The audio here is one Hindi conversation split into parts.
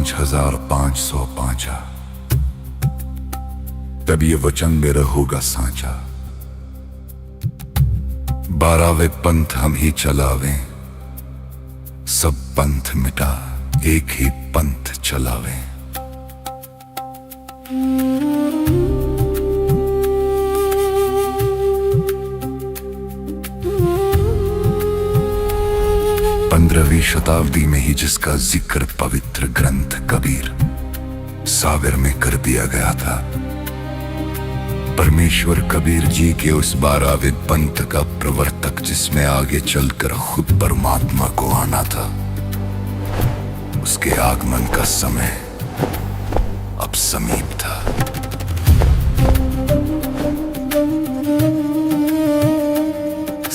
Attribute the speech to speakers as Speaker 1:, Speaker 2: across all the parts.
Speaker 1: 5505 तब ये वचन मेरा होगा सांचा। 12वें पंथ हम ही चलावें, सब पंथ मिटा एक ही पंथ चलावें। पंद्रहवीं शताब्दी में ही जिसका जिक्र पवित्र ग्रंथ कबीर सागर में कर दिया गया था, परमेश्वर कबीर जी के उस 12वें पंथ का प्रवर्तक जिसमें आगे चलकर खुद परमात्मा को आना था, उसके आगमन का समय अब समीप था।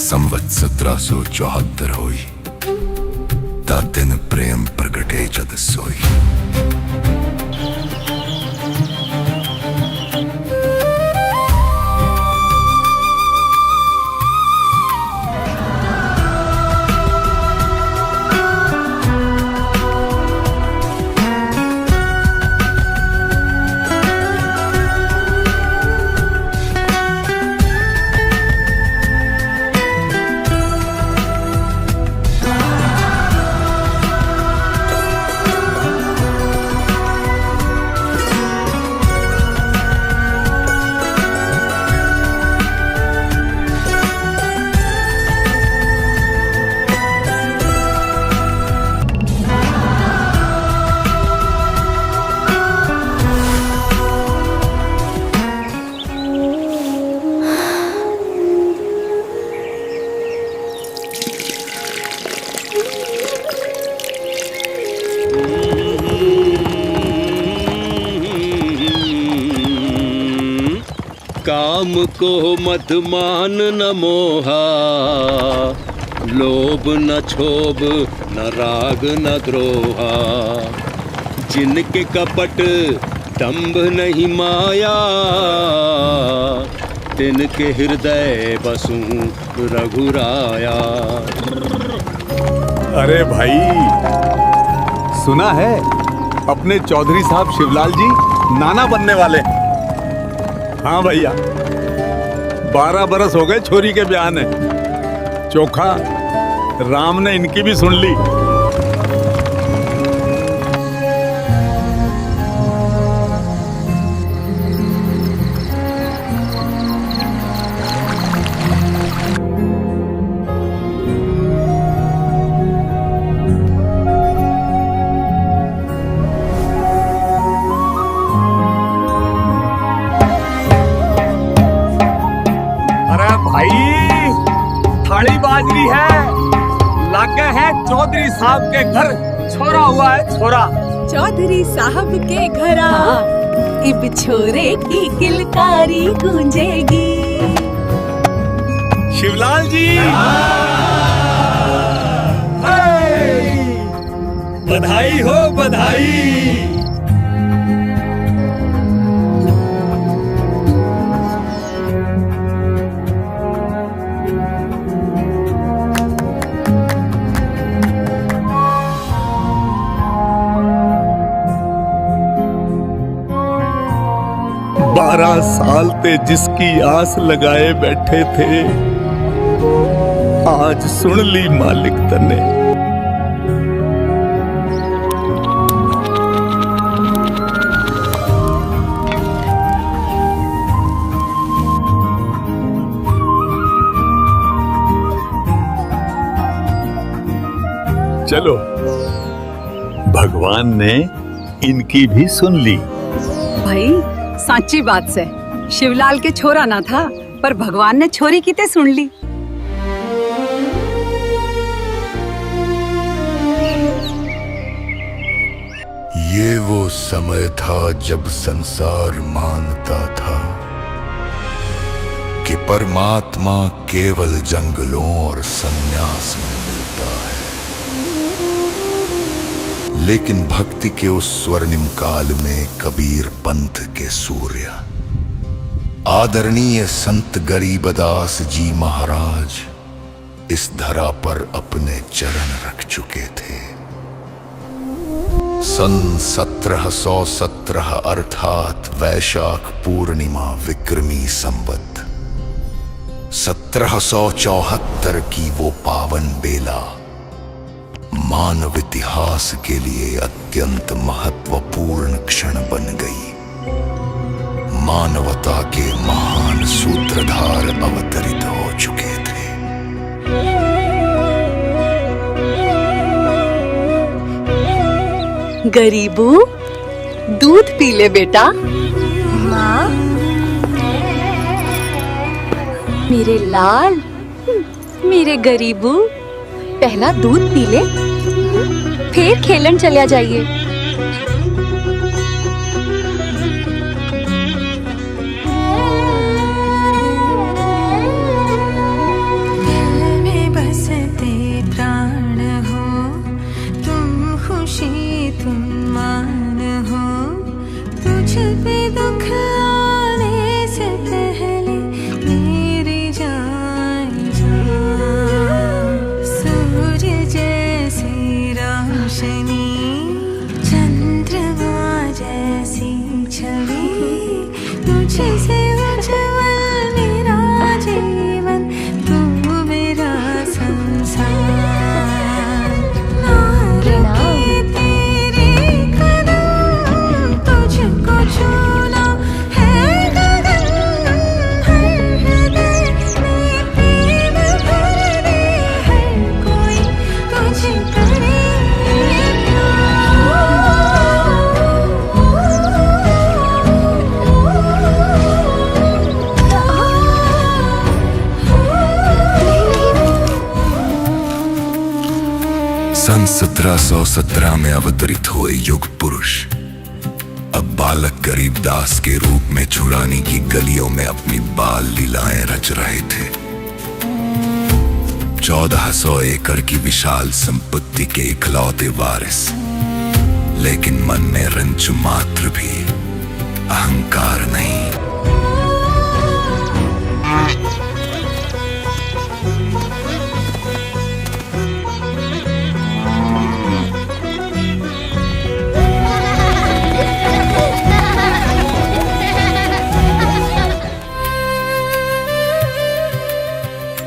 Speaker 1: संवत 1774 हुई ता दिन प्रेम प्रगटे जद सोई।
Speaker 2: काम को मत मान न मोहा, लोभ न क्षोभ न राग न द्रोहा। जिनके कपट दंभ नहीं माया, तिनके हृदय बसु रघुराया।
Speaker 3: अरे भाई, सुना है अपने चौधरी साहब शिवलाल जी नाना बनने वाले हैं। हाँ भैया, 12 बरस हो गए छोरी के ब्याह ने। चोखा राम ने इनकी भी सुन ली। थाली बाजरी है, लागे है चौधरी साहब के घर छोरा हुआ है छोरा।
Speaker 4: चौधरी साहब के घरा इब छोरे की किलकारी गूंजेगी।
Speaker 3: शिवलाल जी बधाई हो बधाई। 12 साल ते जिसकी आस लगाए बैठे थे, आज सुन ली मालिक तने। चलो, भगवान ने इनकी भी सुन ली।
Speaker 5: भाई साची बात से शिवलाल के छोरा ना था, पर भगवान ने छोरी की ते सुन ली।
Speaker 1: ये वो समय था जब संसार मानता था कि परमात्मा केवल जंगलों और सन्यास में मिलता है। लेकिन भक्ति के उस स्वर्णिम काल में कबीर पंथ के सूर्य आदरणीय संत गरीबदास जी महाराज इस धरा पर अपने चरण रख चुके थे। सन 1717 अर्थात वैशाख पूर्णिमा विक्रमी संवत 1774 की वो पावन बेला मानव इतिहास के लिए अत्यंत महत्वपूर्ण क्षण बन गई। मानवता के महान सूत्रधार अवतरित हो चुके थे।
Speaker 5: गरीबू, दूध पी ले बेटा।
Speaker 4: माँ, मेरे लाल, मेरे गरीबू, पहला दूध पी ले, फिर खेलन चलिया जाइए।
Speaker 6: दिल में बसते प्राण हो, तुम खुशी तुम मान हो, तुझ पे दुख आने से पहले मेरी जान जान। सूर्य जैसी रोशनी, चंद्रमा जैसी छवि, तुझसे उज्जवल मेरा जीवन, तू मेरा संसार। नारंगी तेरे कदम, तुझको छूना है गगन, हर हृदय में प्रेम भर दे, हर कोई तुझे करे
Speaker 1: सन 1717 में अवतरित हुए युग पुरुष अब बालक गरीबदास के रूप में छुड़ानी की गलियों में अपनी बाल लीलाएं रच रहे थे। 1400 एकड़ की विशाल संपत्ति के इकलौते वारिस, लेकिन मन में रंच मात्र भी अहंकार नहीं।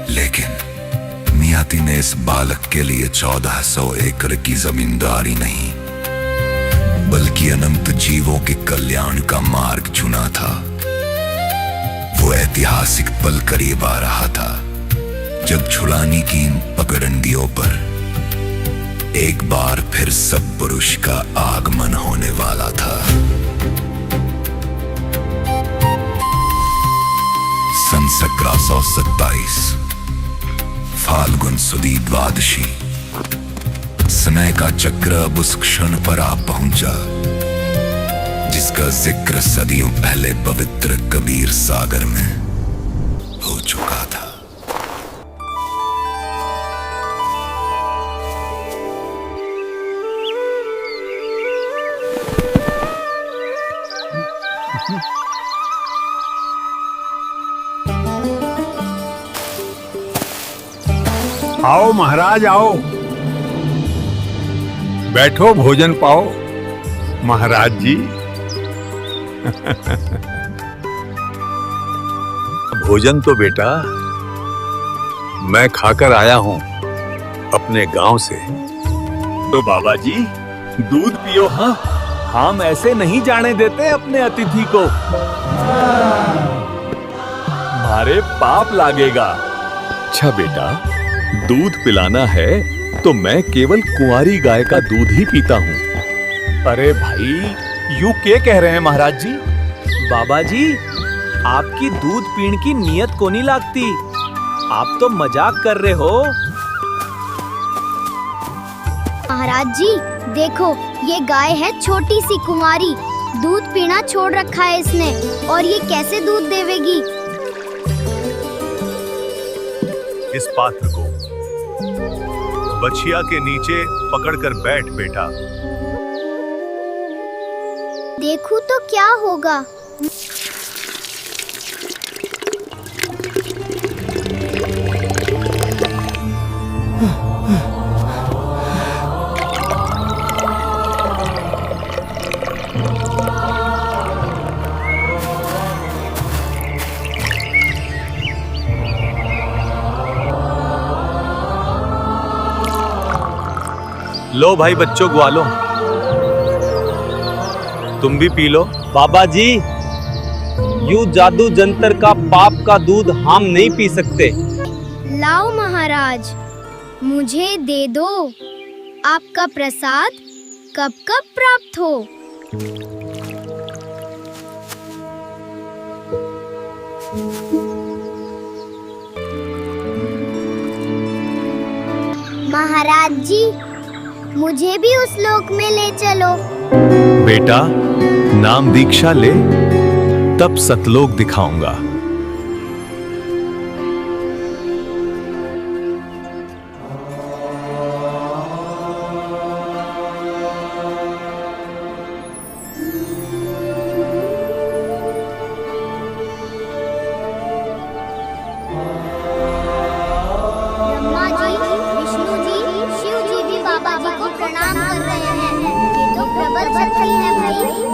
Speaker 1: लेकिन नियति ने इस बालक के लिए 1400 एकड़ की जमींदारी नहीं, बल्कि अनंत जीवों के कल्याण का मार्ग चुना था। वो ऐतिहासिक पल करीब आ रहा था जब छुड़ानी की इन पगडंडियों पर एक बार फिर सब पुरुष का आगमन होने वाला था। सन 1727 फाल्गुन सुदी द्वादशी, समय का चक्र अब उस क्षण पर आ पहुंचा जिसका जिक्र सदियों पहले पवित्र कबीर सागर में हो चुका था।
Speaker 3: आओ महाराज आओ, बैठो भोजन पाओ। महाराज जी भोजन तो बेटा मैं खाकर आया हूं अपने गांव से।
Speaker 7: तो बाबा जी दूध पियो। हाँ, हम ऐसे नहीं जाने देते अपने अतिथि को, मारे पाप लागेगा। अच्छा बेटा, दूध पिलाना है तो मैं केवल कुंवारी गाय का दूध ही पीता हूँ। अरे भाई, यूं क्या कह रहे हैं महाराज जी? बाबा जी, आपकी दूध पीने की नियत को नहीं लागती, आप तो मजाक कर रहे हो।
Speaker 8: महाराज जी देखो, ये गाय है छोटी सी कुंवारी, दूध पीना छोड़ रखा है इसने, और ये कैसे दूध देवेगी?
Speaker 9: इस पात्र को बछिया के नीचे पकड़कर बैठ बेटा।
Speaker 8: देखूं तो क्या होगा।
Speaker 9: लो भाई बच्चों, ग्वालो, तुम भी पी लो।
Speaker 2: बाबा जी, यूं जादू जंतर का पाप का दूध हम नहीं पी सकते।
Speaker 8: लाओ महाराज, मुझे दे दो। आपका प्रसाद कब कब प्राप्त हो। महाराज जी, मुझे भी उस लोक में ले चलो।
Speaker 7: बेटा, नाम दीक्षा ले, तब सतलोक दिखाऊंगा।
Speaker 8: ब्रह्मा जी, विष्णु जी, शिव जी भी बाबा जी को प्रणाम कर रहे हैं। ये तो प्रबल शक्ति है भाई।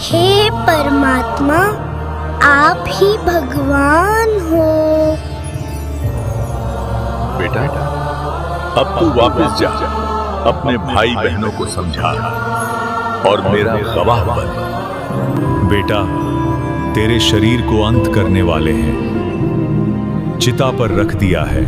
Speaker 8: हे परमात्मा, आप ही भगवान हो।
Speaker 9: बेटा, अब तू वापस जा, अपने भाई बहनों को समझा और मेरा गवाह बन।
Speaker 7: बेटा, तेरे शरीर को अंत करने वाले हैं, चिता पर रख दिया है।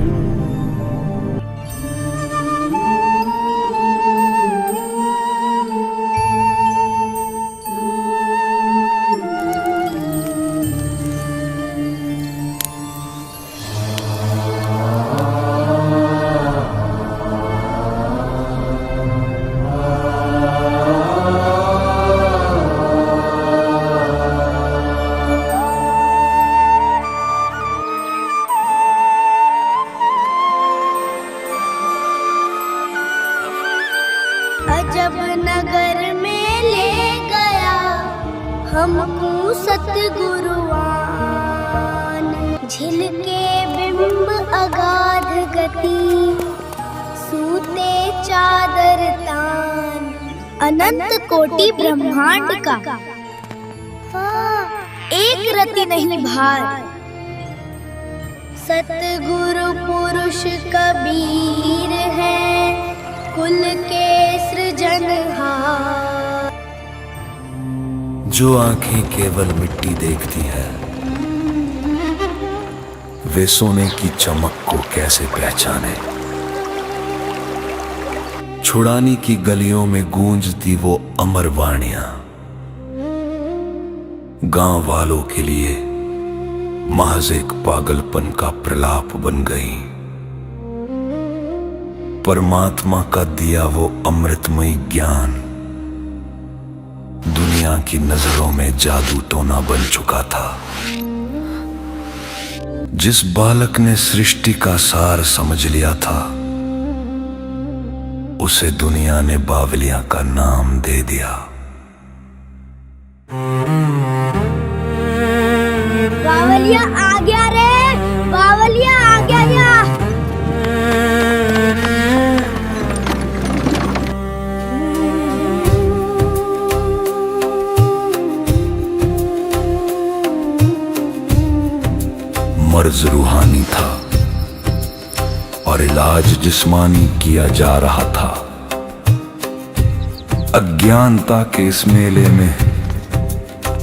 Speaker 8: अजब नगर में ले गया हमको सतगुरुवान। झिलके बिंब अगाध गति, सूते चादर तान। अनंत कोटि ब्रह्मांड का एक रति नहीं भार। सतगुरु पुरुष कबीर है, कुल के सृजनहार।
Speaker 1: जो आंखें केवल मिट्टी देखती है, वे सोने की चमक को कैसे पहचाने। छुड़ानी की गलियों में गूंजती वो अमर वाणियां गांव वालों के लिए महज एक पागलपन का प्रलाप बन गई। परमात्मा का दिया वो अमृतमय ज्ञान दुनिया की नजरों में जादू टोना बन चुका था। जिस बालक ने सृष्टि का सार समझ लिया था, उसे दुनिया ने बावलिया का नाम दे दिया।
Speaker 8: बावलिया आ गया रे, बावलिया आ गया।
Speaker 1: मर्ज रूहानी था और इलाज जिस्मानी किया जा रहा था। अज्ञानता के इस मेले में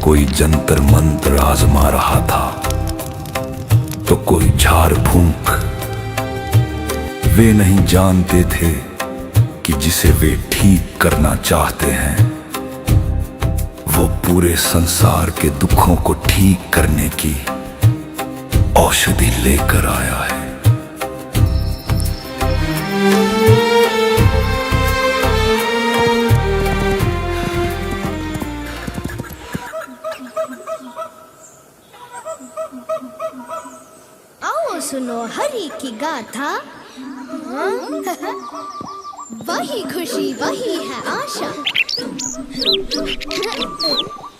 Speaker 1: कोई जंतर मंत्र आजमा रहा था तो कोई झाड़ फूंक। वे नहीं जानते थे कि जिसे वे ठीक करना चाहते हैं वो पूरे संसार के दुखों को ठीक करने की औषधि लेकर आया है।
Speaker 8: आओ सुनो हरि की गाथा। वही खुशी वही है आशा।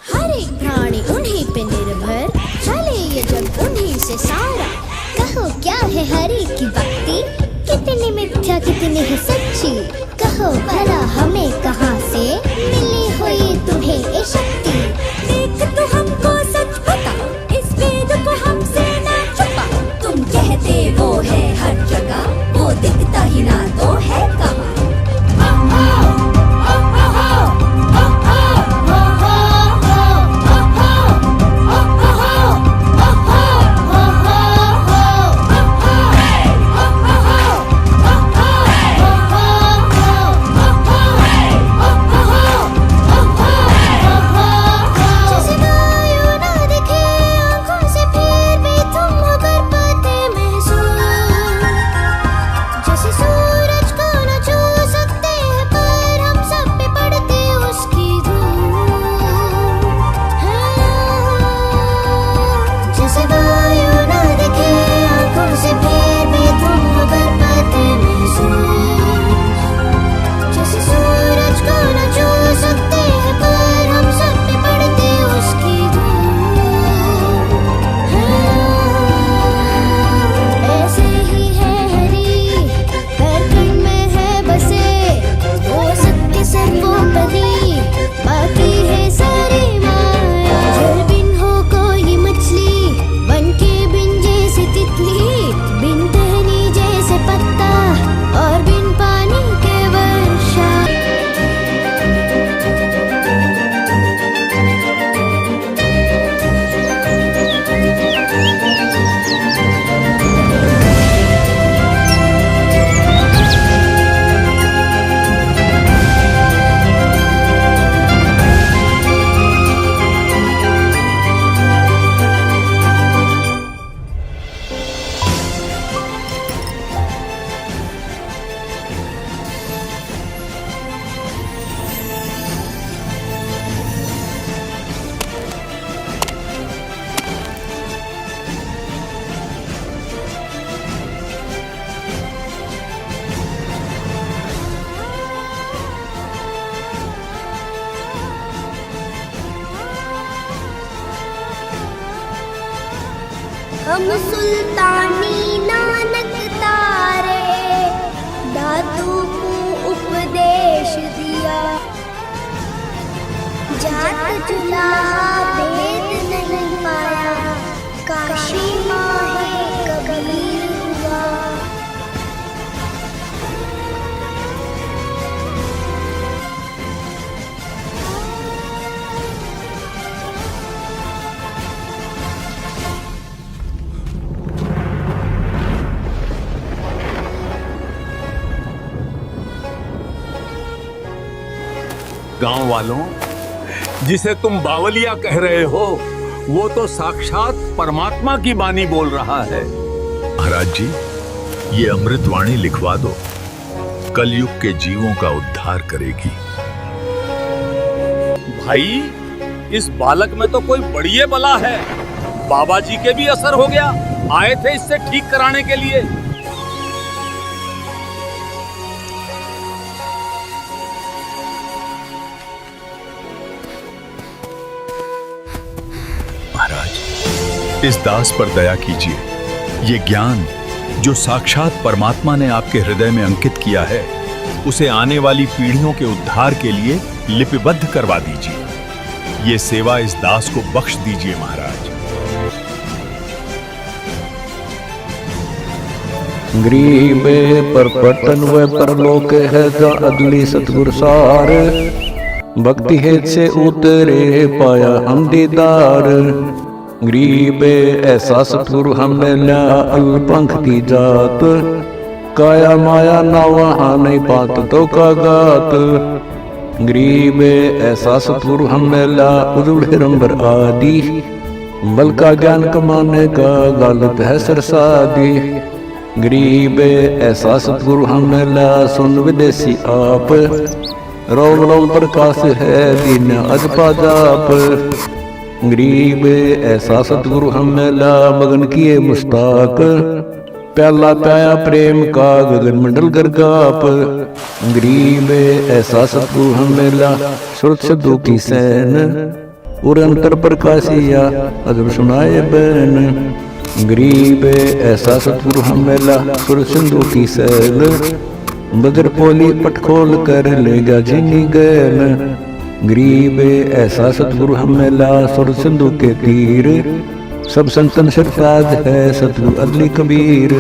Speaker 8: हर एक प्राणी उन्हीं पे निर्भर, चले ये जग उन्हीं से सारा। कहो क्या है हरि की भक्ति, कितनी मिथ्या कितनी है सच्ची। कहो भला हमें कहाँ से मिली हुई तुम्हें ये शक्ति। देख तो हमको सच बता, इस वेद को हमसे ना छुपा। तुम कहते वो है हर जगह, वो दिखता ही ना तो है कहाँ। हम सुल्तानी नानक तारे, दादू को उपदेश दिया। जात जुला भेद नहीं पाया, काशी माहे कबीर हुआ।
Speaker 3: गांव वालों, जिसे तुम बावलिया कह रहे हो वो तो साक्षात परमात्मा की बानी बोल रहा है।
Speaker 9: महाराज जी, ये अमृतवाणी लिखवा दो, कलयुग के जीवों का उद्धार करेगी।
Speaker 2: भाई, इस बालक में तो कोई बड़ी बला है। बाबा जी के भी असर हो गया, आए थे इससे ठीक कराने के लिए।
Speaker 9: महाराज, इस दास पर दया कीजिए। ये ज्ञान जो साक्षात परमात्मा ने आपके हृदय में अंकित किया है, उसे आने वाली पीढ़ियों के उद्धार के लिए लिपिबद्ध करवा दीजिए। ये सेवा इस दास को बख्श दीजिए महाराज।
Speaker 10: गरीब पर पटन व परलोक है जा अगली सतगुर सार। भक्ति हेत से उतरे पाया हम दीदार। गरीब ऐसा सतगुरु हमें ला अल्पंख की जात। काया माया ना वहाँ नहीं पात तो का गात। गरीब ऐसा सतगुरु हमें ला उजुड़े रंबर आदि। बल का ज्ञान कमाने का गालत है सरसादी। गरीब ऐसा सतगुरु हमें ला सुन विदेशी आप। रोम रोम प्रकाश है दीन अजपा जाप। गरीब ऐसा सतगुरु हमें ला मगन किए मुस्ताक। प्याला पाया प्रेम का गगन मंडल गर्गाप। गरीब ऐसा सतगुरु हमें ला सुरत शब्दों की सैन। और अंतर प्रकाशिया अदर सुनाए बैन। गरीब ऐसा सतगुरु हमें ला सुर सिंधु की सैल। बजर पोली पट खोल कर लेगा झीनी गैल। गरीब ऐसा सतगुरु हमें ला सुर सिंधु के तीर। सब संतन सरताज है सतगुरु अदली कबीर।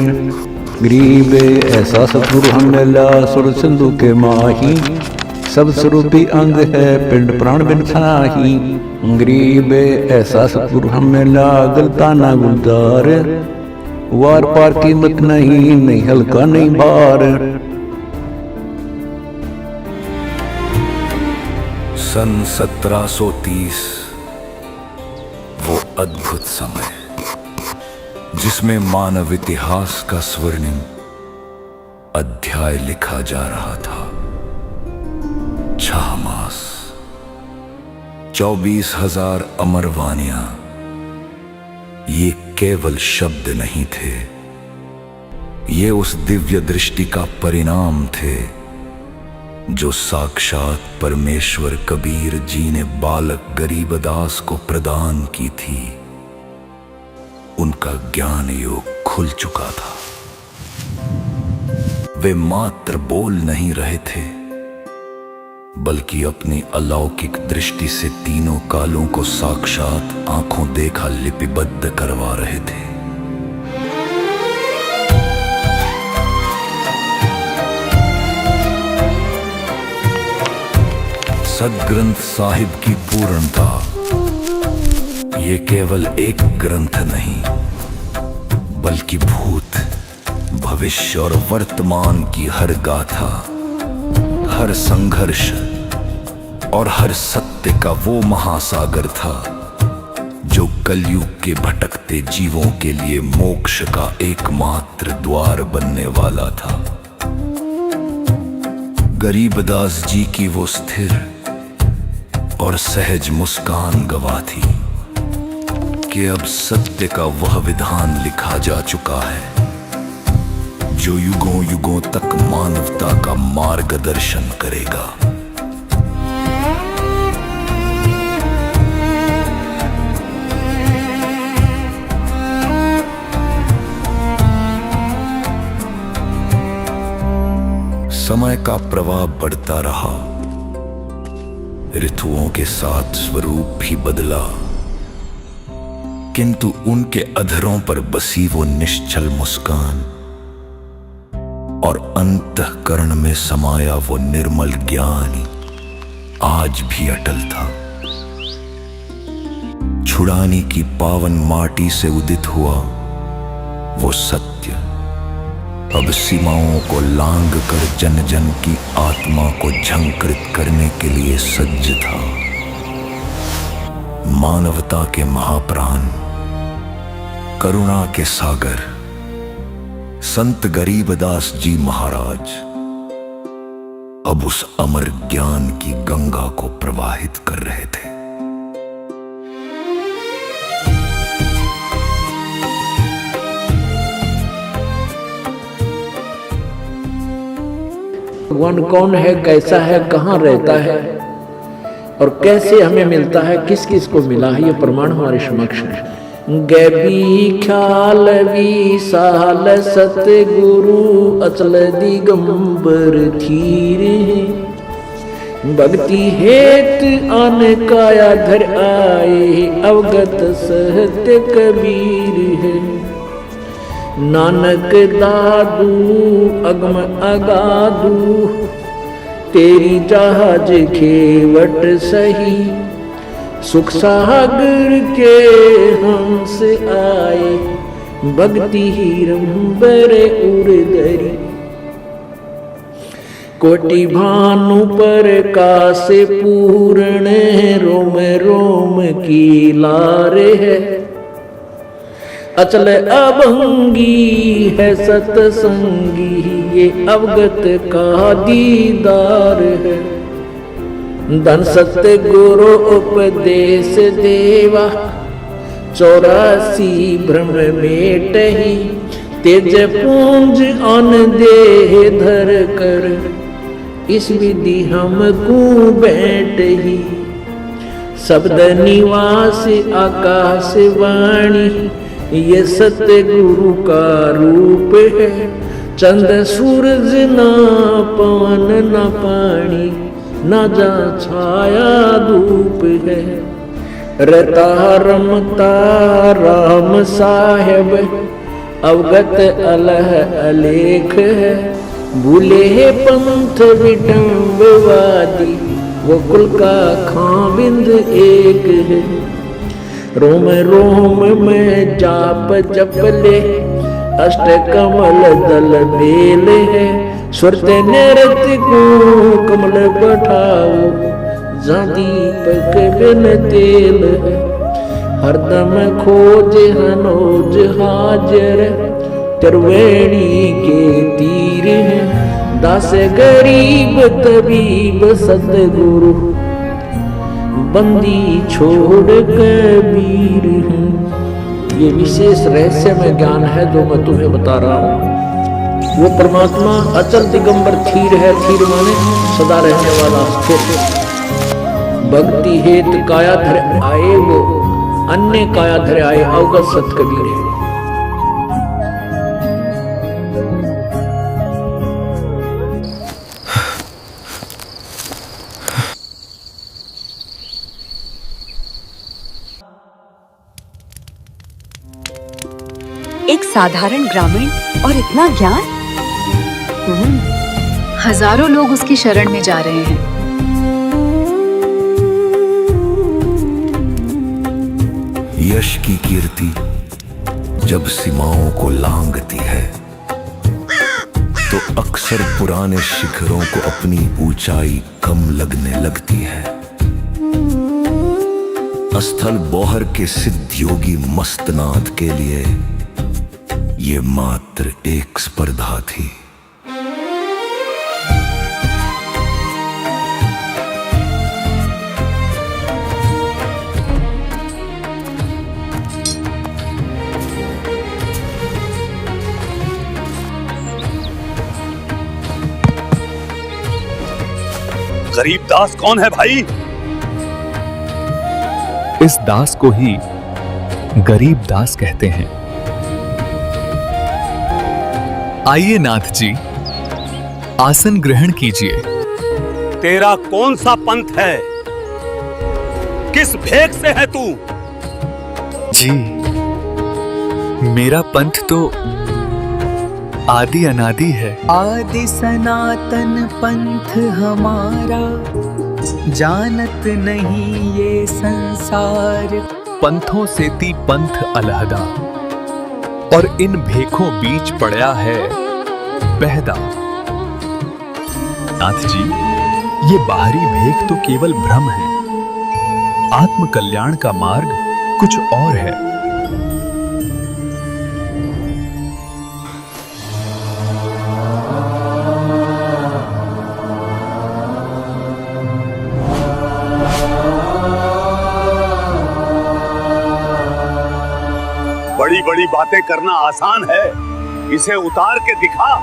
Speaker 10: गरीब ऐसा सतगुरु हमें ला सुर सिंधु के माही। सब स्वरूपी अंग है पिंड प्राण बिन छाही। गरीब ऐसा सतगुरु हमें ला गलताना गुलजार। वार पार कीमत नहीं हल्का नहीं भार।
Speaker 1: सन 1730 वो अद्भुत समय जिसमें मानव इतिहास का स्वर्णिम अध्याय लिखा जा रहा था। 6 मास 24,000 अमर वाणियां ये केवल शब्द नहीं थे। ये उस दिव्य दृष्टि का परिणाम थे जो साक्षात परमेश्वर कबीर जी ने बालक गरीबदास को प्रदान की थी। उनका ज्ञान योग खुल चुका था। वे मात्र बोल नहीं रहे थे बल्कि अपनी अलौकिक दृष्टि से तीनों कालों को साक्षात आंखों देखा लिपिबद्ध करवा रहे थे। सदग्रंथ साहिब की पूर्णता ये केवल एक ग्रंथ नहीं बल्कि भूत भविष्य और वर्तमान की हर गाथा, हर संघर्ष और हर सत्य का वो महासागर था जो कलयुग के भटकते जीवों के लिए मोक्ष का एकमात्र द्वार बनने वाला था। गरीबदास जी की वो स्थिर और सहज मुस्कान गवाह थी कि अब सत्य का वह विधान लिखा जा चुका है जो युगों युगों तक मानवता का मार्गदर्शन करेगा। समय का प्रवाह बढ़ता रहा, ऋतुओं के साथ स्वरूप भी बदला, किंतु उनके अधरों पर बसी वो निश्चल मुस्कान और अंतःकरण में समाया वो निर्मल ज्ञान आज भी अटल था। छुड़ानी की पावन माटी से उदित हुआ वो सत्य अब सीमाओं को लांघ कर जन जन की आत्मा को झंकृत करने के लिए सज्ज था। मानवता के महाप्राण, करुणा के सागर संत गरीबदास जी महाराज अब उस अमर ज्ञान की गंगा को प्रवाहित कर रहे थे।
Speaker 10: भगवान कौन है, कैसा है, कहाँ रहता है और कैसे हमें मिलता है, किस किस को मिला है, ये प्रमाण हमारे समक्ष है। गैबी ख्याल विशाल सतगुरु अचल दिगंबर थीर। भक्ति हेत आन काया धर आए अवगत सहत्य कबीर है। नानक दादू अगम अगादू, तेरी जहाज खेवट सही, सुख सागर के हंस आए, भक्ति रंबर उर्दरी, कोटि भानु पर काश पूर्ण, रोम रोम की लारे है, अचल अभंगी है सतसंगी, ये अवगत का दीदार है। धन सत्य गुरु उपदेश देवा, 84 भ्रम मेटहि, तेज पूंज अन देह धर कर, इस विधि हमको बैठ ही, शब्द निवास आकाश वाणी, ये सत्य गुरु का रूप है। चंद सूरज ना पवन न पानी, न जा छाया धूप है। रता रमता राम साहेब, अवगत अलह अलेख है। भूले पंथ विडम्बवादी, वो कुल का खाविंद एक है। रोम रोम में जाप जप ले, अष्ट कमल दल बेल है। सुरत नृत को कमल बैठाओ, जहाँ दीपक बिन तेल है। हरदम खोज हनोज हाजर, त्रिवेणी के तीर है। दास गरीब तबीब सतगुरु, बंदी छोड़ कबीर है। ये विशेष रहस्यमय ज्ञान है जो मैं तुम्हें बता रहा हूँ। वो परमात्मा अचल दिगंबर थीर है। थीर माने सदा रहने वाला स्थिर। भक्ति हेत काया धर आए, वो अन्य काया धर आए, अवगत सत कबीर है।
Speaker 5: एक साधारण ग्रामीण और इतना ज्ञान। हजारों लोग उसकी शरण में जा रहे हैं।
Speaker 1: यश की कीर्ति जब सीमाओं को लांघती है, तो अक्सर पुराने शिखरों को अपनी ऊंचाई कम लगने लगती है। स्थल बौहर के सिद्ध योगी मस्तनाथ के लिए ये मात्र एक स्पर्धा थी।
Speaker 2: गरीब दास कौन है भाई?
Speaker 7: इस दास को ही गरीब दास कहते हैं। आइए नाथ जी, आसन ग्रहण कीजिए।
Speaker 2: तेरा कौन सा पंथ है? किस भेक से है तू?
Speaker 7: जी, मेरा पंथ तो आदि अनादि है।
Speaker 11: आदि सनातन पंथ हमारा, जानत नहीं ये संसार।
Speaker 7: पंथों से ती पंथ अलहदा, और इन भेखों बीच पड़ा है बहदा। नाथ जी, ये बाहरी भेख तो केवल भ्रम है। आत्म कल्याण का मार्ग कुछ और है।
Speaker 2: बड़ी बड़ी बातें करना आसान है, इसे उतार के दिखा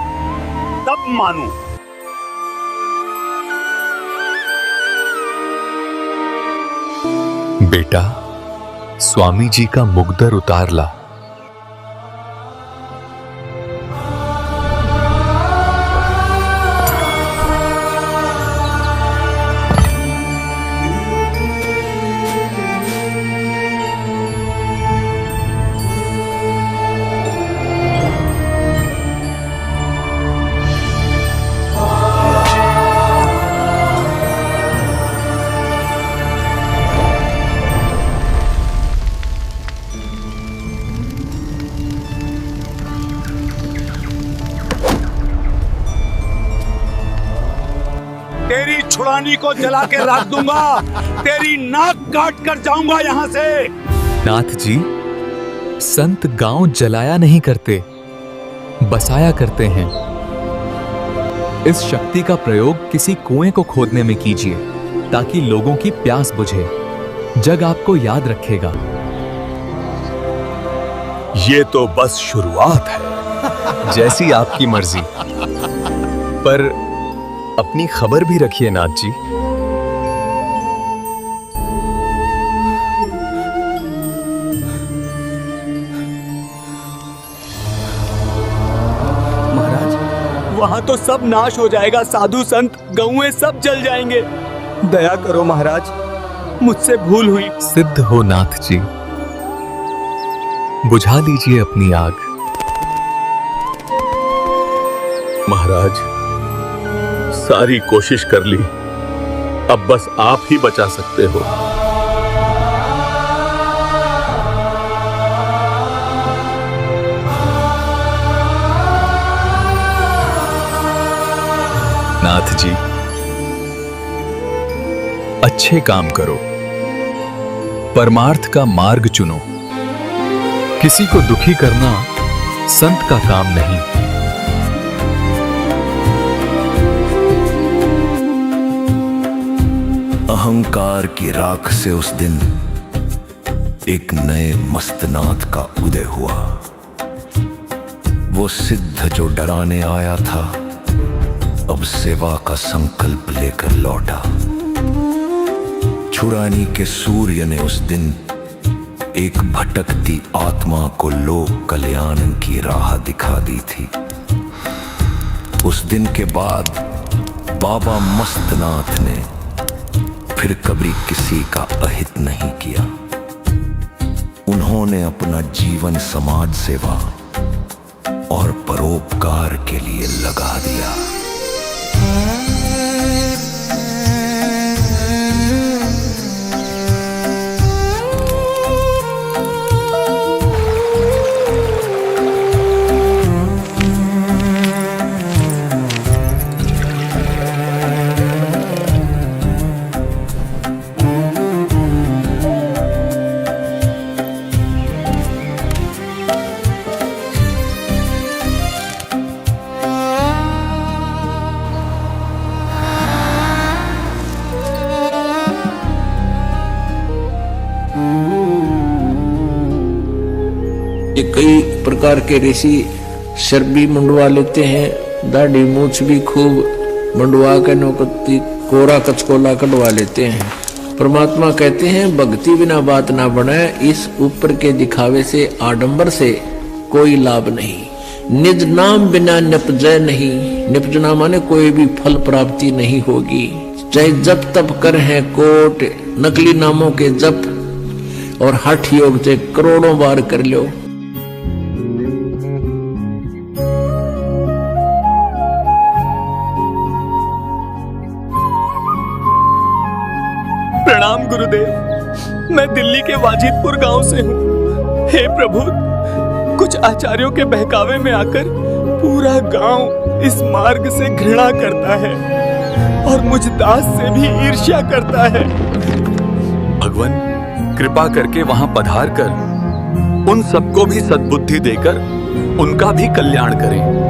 Speaker 2: तब मानूं।
Speaker 7: बेटा, स्वामी जी का मुकद्दर उतार ला।
Speaker 2: तेरी छुड़ानी को जला के रख दूंगा, तेरी नाक काट कर जाऊंगा यहाँ से।
Speaker 7: नाथ जी, संत गांव जलाया नहीं करते, बसाया करते हैं। इस शक्ति का प्रयोग किसी कुएं को खोदने में कीजिए ताकि लोगों की प्यास बुझे। जग आपको याद रखेगा।
Speaker 9: ये तो बस शुरुआत है।
Speaker 7: जैसी आपकी मर्जी, पर अपनी खबर भी रखिए नाथ जी।
Speaker 11: वहाँ तो सब नाश हो जाएगा, साधु संत गौएं सब जल जाएंगे। दया करो महाराज, मुझसे भूल हुई।
Speaker 7: सिद्ध हो नाथ जी, बुझा लीजिए अपनी आग।
Speaker 9: महाराज, सारी कोशिश कर ली, अब बस आप ही बचा सकते हो।
Speaker 7: नाथ जी, अच्छे काम करो, परमार्थ का मार्ग चुनो। किसी को दुखी करना संत का काम नहीं।
Speaker 1: अहंकार की राख से उस दिन एक नए मस्तनाथ का उदय हुआ। वो सिद्ध जो डराने आया था, अब सेवा का संकल्प लेकर लौटा। छुड़ानी के सूर्य ने उस दिन एक भटकती आत्मा को लोक कल्याण की राह दिखा दी थी। उस दिन के बाद बाबा मस्तनाथ ने फिर कभी किसी का अहित नहीं किया। उन्होंने अपना जीवन समाज सेवा और परोपकार के लिए लगा दिया।
Speaker 10: कई प्रकार के ऋषि सिर भी मुंडवा लेते हैं, दाढ़ी मूछ भी खूब मुंडवा के नौकती कोरा कचकोला कटवा लेते हैं। परमात्मा कहते हैं भक्ति बिना बात ना बने। इस ऊपर के दिखावे से, आडंबर से कोई लाभ नहीं। निज नाम बिना निपजय नहीं। निपजना माने कोई भी फल प्राप्ति नहीं होगी। चाहे जप तप कर है कोट, नकली नामों के जप और हठ योग से करोड़ों बार कर लो।
Speaker 11: प्रणाम गुरुदेव, मैं दिल्ली के वाजिदपुर गांव से हूँ। हे प्रभु, कुछ आचार्यों के बहकावे में आकर पूरा गांव इस मार्ग से घृणा करता है और मुझ दास से भी ईर्ष्या करता है।
Speaker 7: भगवान कृपा करके वहां पधार कर उन सबको भी सद्बुद्धि देकर उनका भी कल्याण करें।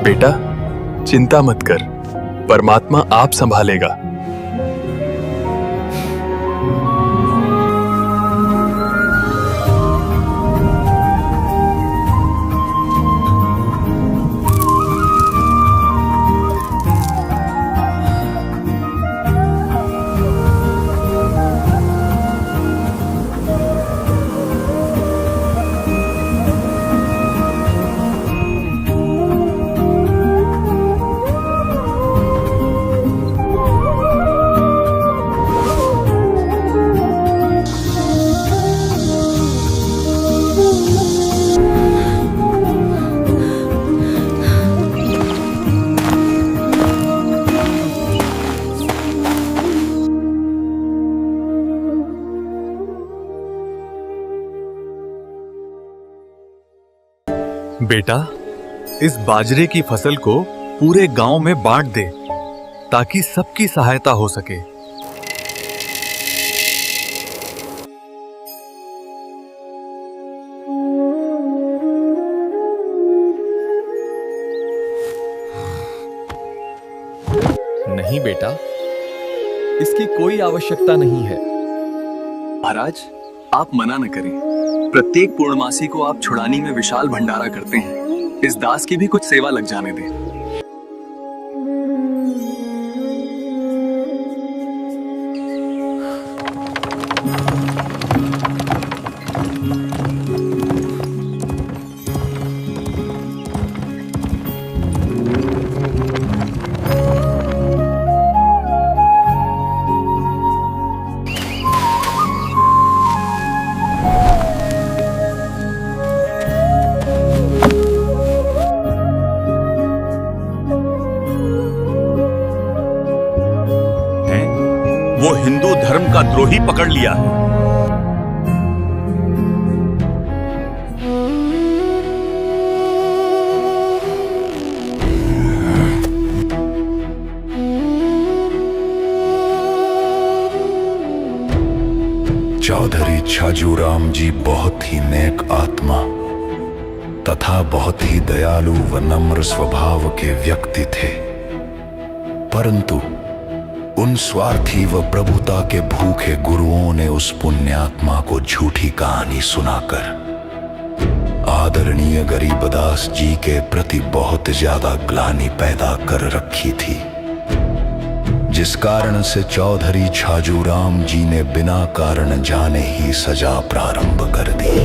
Speaker 7: बेटा, चिंता मत कर, परमात्मा आप संभालेगा।
Speaker 9: बेटा, इस बाजरे की फसल को पूरे गांव में बांट दे ताकि सबकी सहायता हो सके।
Speaker 11: नहीं बेटा, इसकी कोई आवश्यकता नहीं है।
Speaker 7: महाराज, आप मना न करें। प्रत्येक पूर्णमासी को आप छुड़ानी में विशाल भंडारा करते हैं। इस दास की भी कुछ सेवा लग जाने दें।
Speaker 3: वो हिंदू धर्म का द्रोही पकड़ लिया है।
Speaker 1: चौधरी छाजूराम जी बहुत ही नेक आत्मा तथा बहुत ही दयालु व नम्र स्वभाव के व्यक्ति थे, परंतु उन स्वार्थी व प्रभुता के भूखे गुरुओं ने उस पुण्यात्मा को झूठी कहानी सुनाकर आदरणीय गरीबदास जी के प्रति बहुत ज्यादा ग्लानि पैदा कर रखी थी, जिस कारण से चौधरी छाजूराम जी ने बिना कारण जाने ही सजा प्रारंभ कर दी।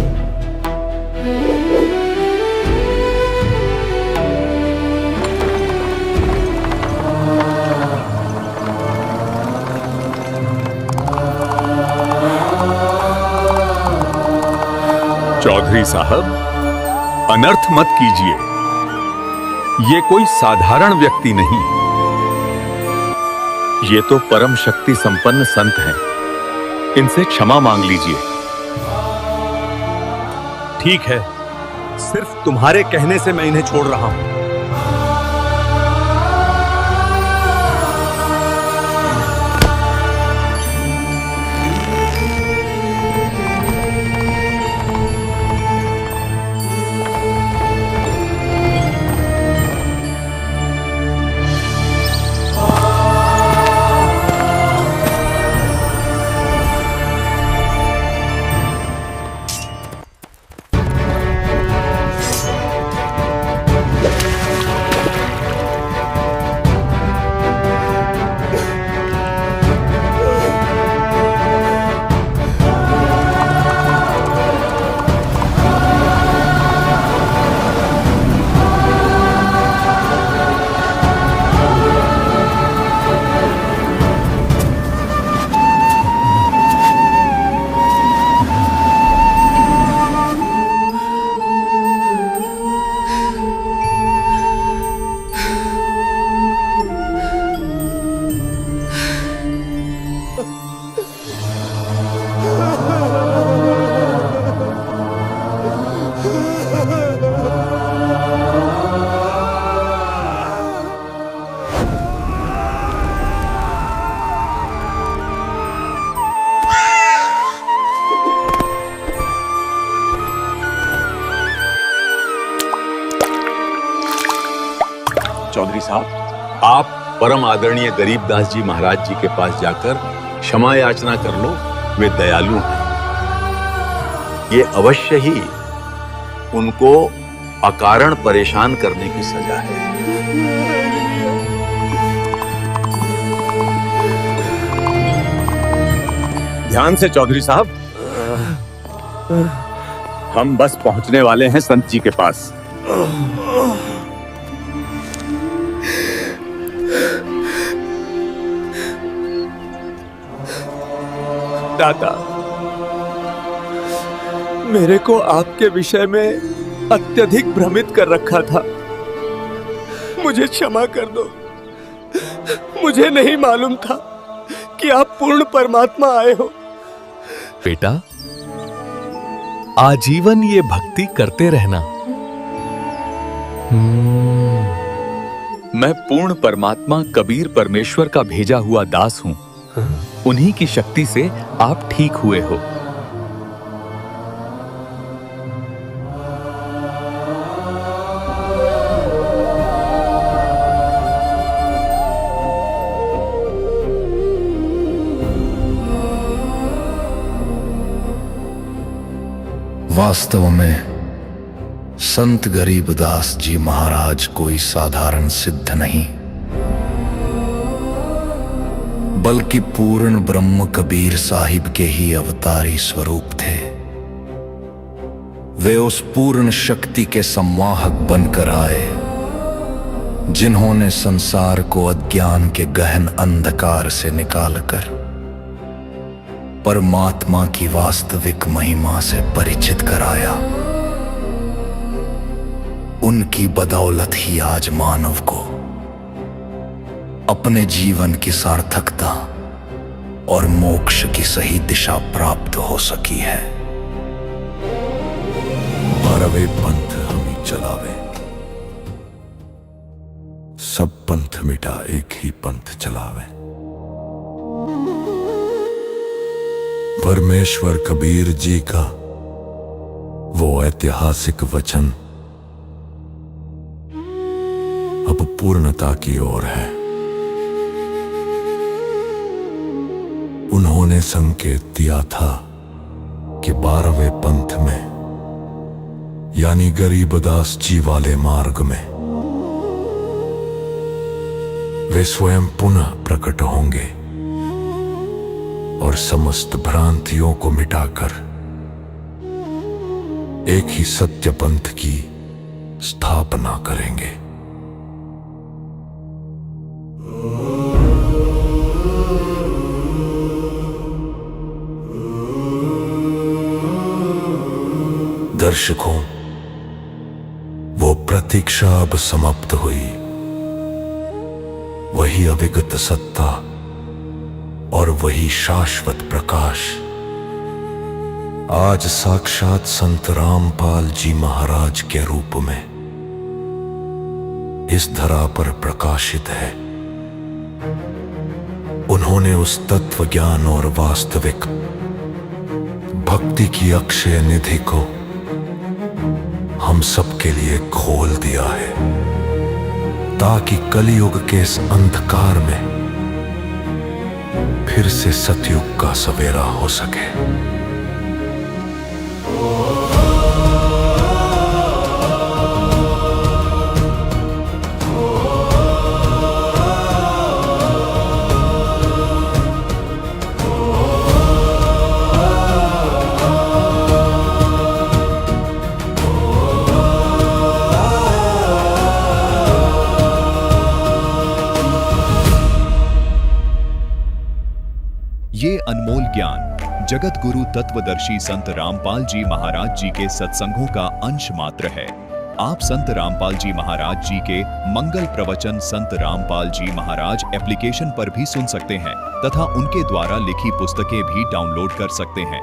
Speaker 9: चौधरी साहब, अनर्थ मत कीजिए। ये कोई साधारण व्यक्ति नहीं, ये तो परम शक्ति संपन्न संत हैं। इनसे क्षमा मांग लीजिए।
Speaker 3: ठीक है, सिर्फ तुम्हारे कहने से मैं इन्हें छोड़ रहा हूं। चौधरी साहब, आप परम आदरणीय गरीबदास जी महाराज जी के पास जाकर क्षमा याचना कर लो। वे दयालु हैं। ये अवश्य ही उनको अकारण परेशान करने की सजा है। ध्यान से चौधरी साहब, हम बस पहुंचने वाले हैं संत जी के पास।
Speaker 11: दादा, मेरे को आपके विषय में अत्यधिक भ्रमित कर रखा था। मुझे क्षमा कर दो। मुझे नहीं मालूम था कि आप पूर्ण परमात्मा आए हो।
Speaker 7: बेटा, आजीवन ये भक्ति करते रहना। मैं पूर्ण परमात्मा कबीर परमेश्वर का भेजा हुआ दास हूँ। उन्हीं की शक्ति से आप ठीक हुए हो।
Speaker 1: वास्तव में संत गरीबदास जी महाराज कोई साधारण सिद्ध नहीं, बल्कि पूर्ण ब्रह्म कबीर साहिब के ही अवतारी स्वरूप थे। वे उस पूर्ण शक्ति के संवाहक बनकर आए, जिन्होंने संसार को अज्ञान के गहन अंधकार से निकालकर परमात्मा की वास्तविक महिमा से परिचित कराया। उनकी बदौलत ही आज मानव को अपने जीवन की सार्थकता और मोक्ष की सही दिशा प्राप्त हो सकी है। 12वें पंथ हम ही चलावे, सब पंथ मिटा एक ही पंथ चलावे। परमेश्वर कबीर जी का वो ऐतिहासिक वचन अब पूर्णता की ओर है। उन्होंने संकेत दिया था कि 12वें पंथ में, यानी गरीबदास जी वाले मार्ग में, वे स्वयं पुनः प्रकट होंगे और समस्त भ्रांतियों को मिटाकर एक ही सत्य पंथ की स्थापना करेंगे। दर्शकों, वो प्रतीक्षा अब समाप्त हुई। वही अविगत सत्ता और वही शाश्वत प्रकाश आज साक्षात संत रामपाल जी महाराज के रूप में इस धरा पर प्रकाशित है। उन्होंने उस तत्व ज्ञान और वास्तविक भक्ति की अक्षय निधि को हम सबके लिए खोल दिया है, ताकि कलयुग के इस अंधकार में फिर से सतयुग का सवेरा हो सके।
Speaker 9: ये अनमोल ज्ञान जगत गुरु तत्वदर्शी संत रामपाल जी महाराज जी के सत्संगों का अंश मात्र है। आप संत रामपाल जी महाराज जी के मंगल प्रवचन संत रामपाल जी महाराज एप्लीकेशन पर भी सुन सकते हैं तथा उनके द्वारा लिखी पुस्तकें भी डाउनलोड कर सकते हैं।